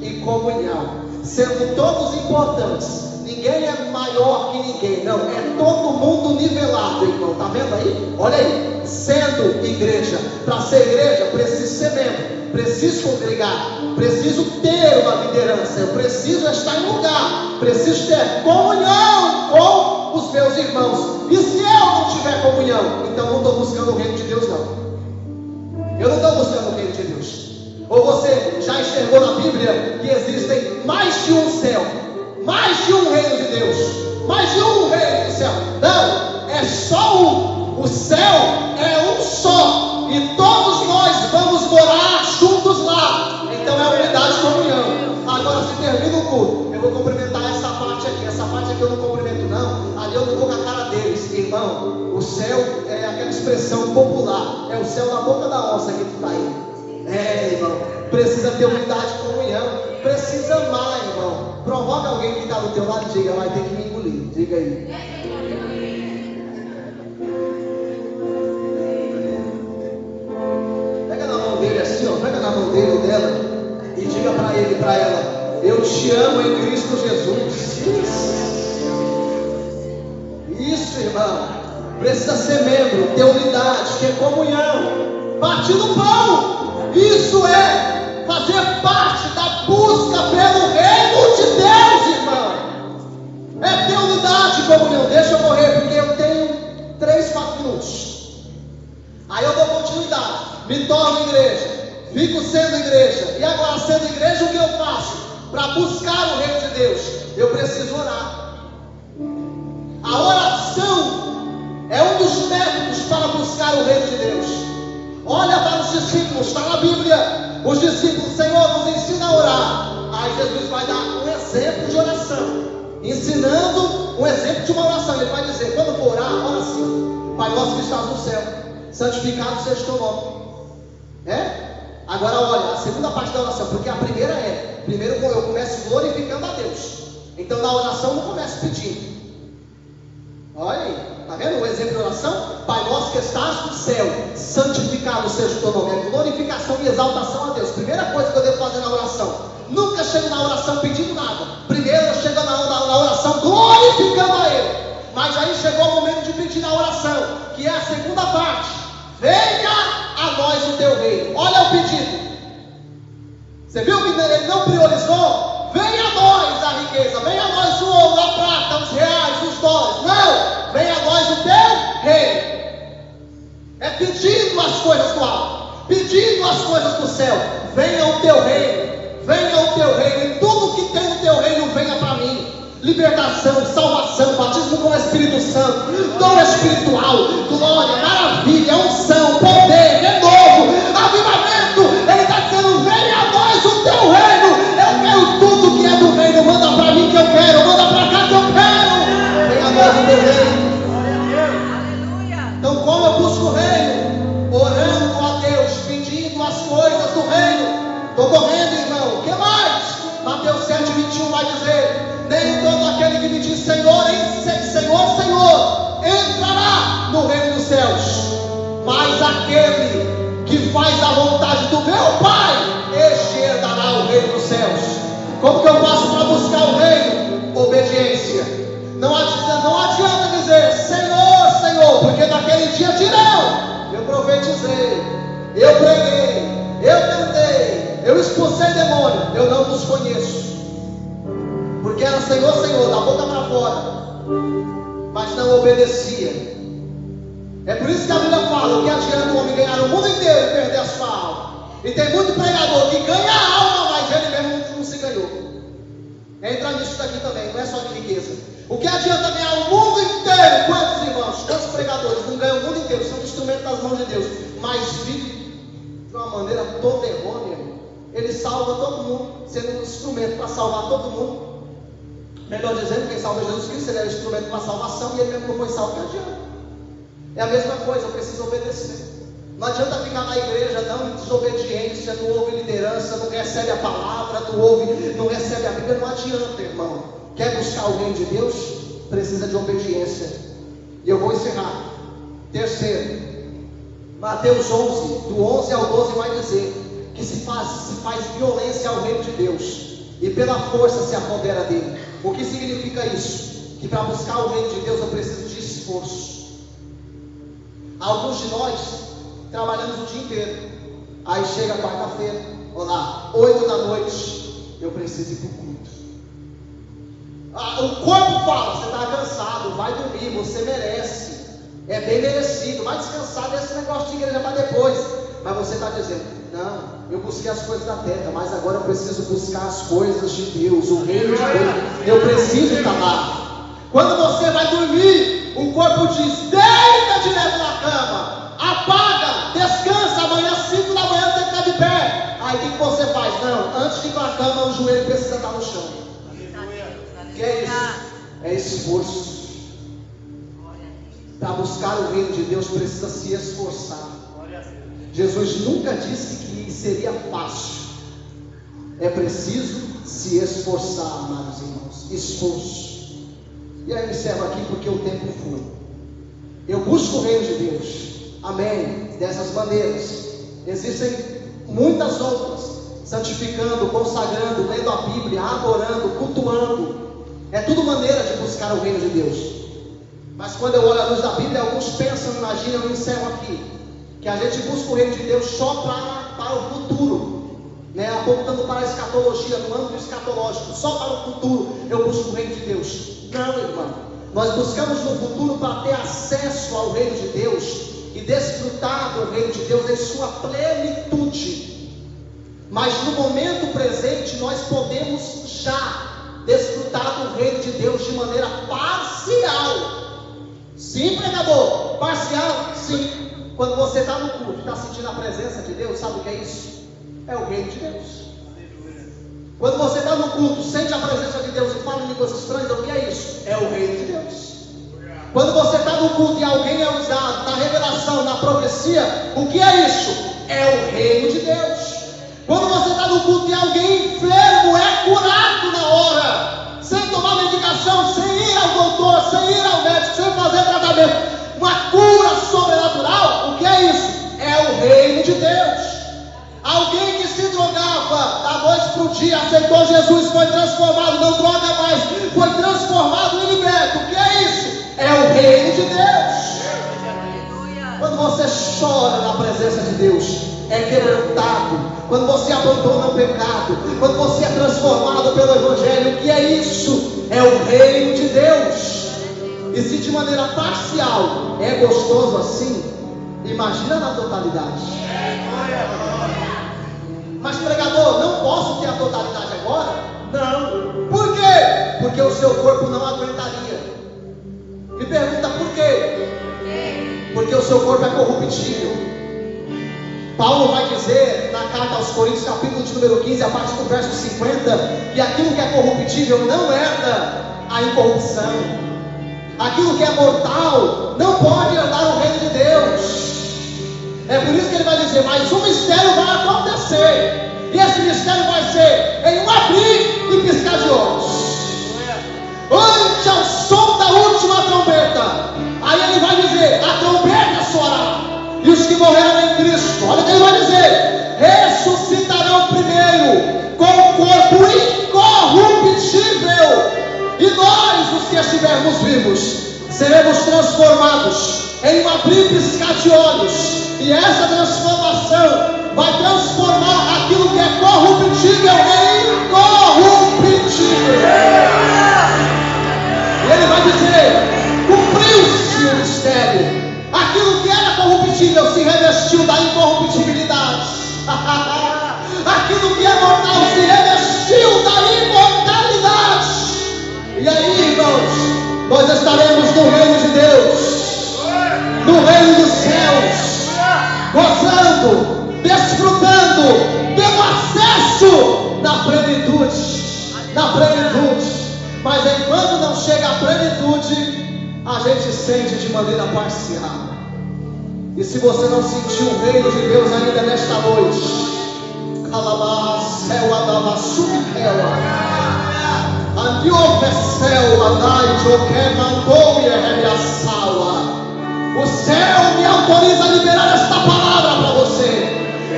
[SPEAKER 2] e comunhão. Sendo todos importantes. Ninguém é maior que ninguém. Não, é todo mundo nivelado, irmão. Está vendo aí? Olha aí. Sendo igreja. Para ser igreja, preciso ser membro. Preciso congregar. Preciso ter uma liderança. Eu preciso estar em lugar. Preciso ter comunhão com os meus irmãos. E se eu não tiver comunhão, então não estou buscando o reino de Deus, não. Eu não estou buscando o reino de Deus. Ou você já enxergou na Bíblia que existem mais de um céu, mais de um reino de Deus, mais de um reino do céu? Não, é só um. O céu é um só, e todos nós vamos morar juntos lá. Então é unidade e comunhão. Agora, se termina o culto, eu vou cumprimentar essa parte aqui. Essa parte aqui eu não cumprimento, não. Ali eu não vou com a cara deles. Irmão, o céu é aquela expressão popular. É o céu na boca da onça que tu está aí. Irmão, precisa ter unidade e comunhão. Precisa amar, irmão. Provoca alguém que está do teu lado e diga: vai ter que me engolir. Diga aí. Pega na mão dele assim, ó. Pega na mão dele ou dela e diga para ele e para ela: eu te amo em Cristo Jesus. Isso, irmão. Precisa ser membro, ter unidade, ter comunhão, partir do pão. Isso é fazer parte da busca pelo reino de Deus, irmão. É ter unidade e comunhão. Deixa eu correr, porque eu tenho 3, 4 minutos. Aí eu dou continuidade. Me torno igreja. Fico sendo igreja. E agora, sendo igreja, o que eu faço? Para buscar o reino de Deus, eu preciso orar. A oração é um dos métodos para buscar o reino de Deus. Olha para os discípulos, está na Bíblia. Os discípulos: Senhor, nos ensina a orar. Aí Jesus vai dar um exemplo de oração, ensinando um exemplo de uma oração. Ele vai dizer: quando for orar, ora assim: Pai nosso que estás no céu, santificado seja o teu nome. Agora olha, a segunda parte da oração, porque a primeira primeiro eu começo glorificando a Deus. Então na oração eu não começo pedindo. Olha aí, está vendo o exemplo de oração? Pai nosso que estás no céu, santificado seja o teu nome. É glorificação e exaltação a Deus. Primeira coisa que eu devo fazer na oração. Nunca chego na oração pedindo nada. Primeiro eu chego na oração glorificando a Ele. Mas aí chegou o momento de pedir na oração, que é a segunda parte: venha a nós o teu reino. Olha o pedido. Você viu que ele não priorizou? Venha a nós a riqueza, venha a nós o ouro, a prata, os reais, os dólares. Não, venha a nós o teu reino. É pedindo as coisas do alto, pedindo as coisas do céu. Venha o teu reino, venha o teu reino. E tudo que tem no teu reino venha para mim. Libertação, salvação, batismo com o Espírito Santo, dom espiritual, glória, maravilha, unção, poder, renovo, avivamento. Ele está dizendo: venha a nós o teu reino. Eu quero tudo que é do reino. Manda para mim que eu quero, manda para cá que eu quero. Venha a nós o teu reino. Então, como eu busco o reino? Orando a Deus, pedindo as coisas do reino. Estou correndo, irmão. O que mais? Mateus 7:21 vai dizer: nem todo aquele que me diz Senhor, Senhor, Senhor, entrará no reino dos céus, mas aquele que que faz a vontade do meu Pai, este herdará o reino dos céus. Como que eu faço para buscar o reino? Obediência. Não adianta dizer Senhor, Senhor, porque naquele dia dirão: eu profetizei, eu preguei, eu tentei, eu expulsei demônio, eu não vos conheço. Porque era Senhor, Senhor, da boca para fora, mas não obedecia. É por isso que a Bíblia fala: o que adianta o homem ganhar o mundo inteiro e perder a sua alma? E tem muito pregador que ganha a alma, mas ele mesmo não se ganhou. Entra nisso daqui também, não é só de riqueza. O que adianta ganhar o mundo inteiro? Quantos irmãos, quantos pregadores não ganham o mundo inteiro, são instrumentos das mãos de Deus, mas vivem de uma maneira toda errônea. Ele salva todo mundo, sendo um instrumento para salvar todo mundo. Melhor dizendo, quem salva Jesus Cristo, ele é um instrumento para salvação, e ele mesmo não foi salvo, que adianta? É a mesma coisa, eu preciso obedecer. Não adianta ficar na igreja, não, em desobediência, não ouve liderança, não recebe a palavra, não recebe a Bíblia, não adianta, irmão. Quer buscar o reino de Deus? Precisa de obediência. E eu vou encerrar. Terceiro, Mateus 11, do 11 ao 12 vai dizer que se faz violência ao reino de Deus, e pela força se apodera dele. O que significa isso? Que para buscar o reino de Deus eu preciso de esforço. Alguns de nós trabalhamos o dia inteiro, aí chega quarta-feira, olá, 8 da noite, eu preciso ir para o culto. O corpo fala: você está cansado, vai dormir, você merece, é bem merecido, vai descansar desse negócio de igreja para depois. Mas você está dizendo: não, eu busquei as coisas da terra, mas agora eu preciso buscar as coisas de Deus, o reino de Deus, eu preciso estar lá. Quando você vai dormir, o corpo diz: deita direto na cama, apaga, descansa, amanhã às 5 da manhã você tem que estar de pé. Aí o que você faz? Não, antes de ir para a cama, o joelho precisa estar no chão. O que é isso? É esforço. Para buscar o reino de Deus precisa se esforçar. Jesus nunca disse que seria fácil. É preciso se esforçar, amados irmãos. Esforço. E aí eu encerro aqui porque o tempo foi. Eu busco o reino de Deus, amém, dessas maneiras. Existem muitas outras: santificando, consagrando, lendo a Bíblia, adorando, cultuando. É tudo maneira de buscar o reino de Deus. Mas quando eu olho à luz da Bíblia, alguns pensam, imaginam, eu encerro aqui, que a gente busca o reino de Deus só para o futuro, né? Apontando para a escatologia, no âmbito escatológico, só para o futuro eu busco o reino de Deus. Não, irmão, nós buscamos no futuro para ter acesso ao reino de Deus e desfrutar do reino de Deus em sua plenitude. Mas no momento presente nós podemos já desfrutar do reino de Deus de maneira parcial. Sim, pregador, parcial, sim. Quando você está no culto, está sentindo a presença de Deus, sabe o que é isso? É o reino de Deus. Quando você está no culto, sente a presença de Deus e fala em línguas estranhas, o que é isso? É o reino de Deus. Quando você está no culto e alguém é usado na revelação, na profecia, o que é isso? É o reino de Deus. Quando você está no culto e alguém enfermo é curado na hora, sem tomar medicação, sem ir ao doutor, sem ir ao médico, sem fazer tratamento, uma cura sobrenatural, o que é isso? É o reino de Deus. Alguém que se drogava da noite para o dia, aceitou Jesus, foi transformado, não droga mais, foi transformado e liberto. O que é isso? É o reino de Deus. Quando você chora na presença de Deus, é quebrantado. Quando você abandona o pecado, quando você é transformado pelo Evangelho, o que é isso? É o reino de Deus. E se de maneira parcial é gostoso assim, imagina na totalidade. Mas pregador, não posso ter a totalidade agora? Não. Por quê? Porque o seu corpo não aguentaria. Me pergunta por quê? Porque o seu corpo é corruptível. Paulo vai dizer na carta aos Coríntios, capítulo de número 15, a partir do verso 50, que aquilo que é corruptível não herda a incorrupção. Aquilo que é mortal não pode herdar o reino de Deus. É por isso que ele vai dizer: mas um mistério vai acontecer, e esse mistério vai ser em um abrir e piscar de olhos, ante ao som da última trombeta. Aí ele vai dizer: a trombeta soará, e os que morreram em Cristo. Olha o que ele vai dizer: ressuscitarão primeiro com o corpo incorruptível, e nós, os que estivermos vivos, seremos transformados em um abrir e piscar de olhos. E essa transformação vai transformar aquilo que é corruptível em incorruptível. E ele vai dizer: cumpriu-se o mistério. Aquilo que era corruptível se revestiu da incorruptibilidade. Aquilo que é mortal se revestiu da imortalidade. E aí, irmãos, nós estaremos no reino de Deus, no reino dos céus, gozando, desfrutando, tendo acesso na plenitude, na plenitude. Mas enquanto não chega a plenitude, a gente sente de maneira parcial. E se você não sentiu o reino de Deus ainda nesta noite, o céu me autoriza a liberar esta palavra para você.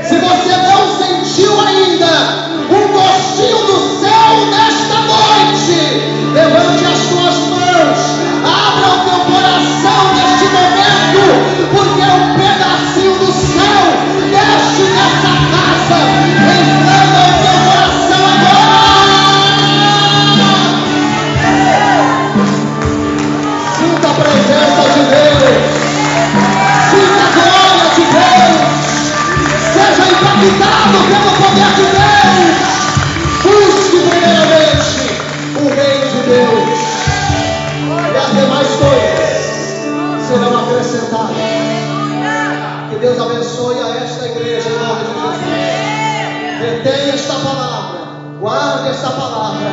[SPEAKER 2] Se você não sentiu ainda um gostinho do céu nesta noite, levante as suas mãos, abra o teu coração neste momento, porque um pedacinho do céu desce nessa casa, entrando ao teu coração agora. Sinta a presença de Deus, sinta a glória de Deus, seja impactado pelo poder de Deus. Busque primeiramente o reino de Deus, e as demais coisas serão acrescentadas. Que Deus abençoe a esta igreja em nome de Jesus. Retenha esta palavra, guarde esta palavra,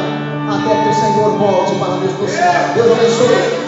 [SPEAKER 2] até que o Senhor volte para nos buscar. Deus abençoe.